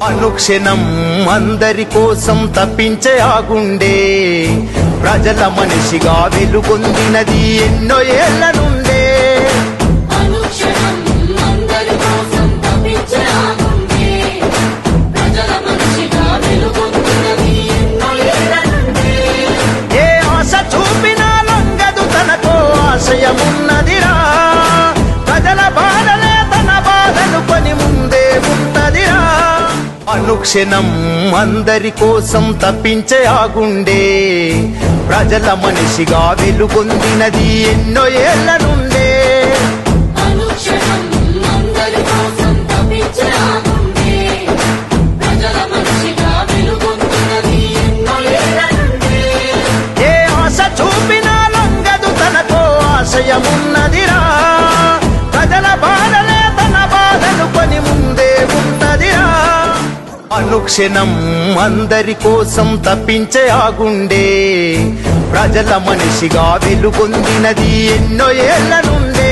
అనుక్షణం అందరి కోసం తప్పించే ఆగుండే ప్రజల మనిషిగా వెలుగొందినది ఎన్నో ఏళ్ల నుండే. ఏ ఆశ చూపినా లొంగదు తనకో ఆశయమున్నదిరా, ప్రజల బాధలే తన బాధను కొని ముందే ఉంటదిరా. అనుక్షణం అందరి కోసం తప్పించే ఆగుండే ప్రజల మనిషిగా వెలుగొందినది ఎన్నో ఏళ్ల నుండే. ఏ ఆశ చూపినా లొంగదు తనకో ఆశయమున్నదిరా, ప్రజల బాధలే తన బాధను కొని ముందే ఉంటదిరా. అనుక్షణం అందరి కోసం తప్పించే ఆగుండే ప్రజల మనిషిగా వెలుగొందినది ఎన్నో ఏళ్ల నుండే.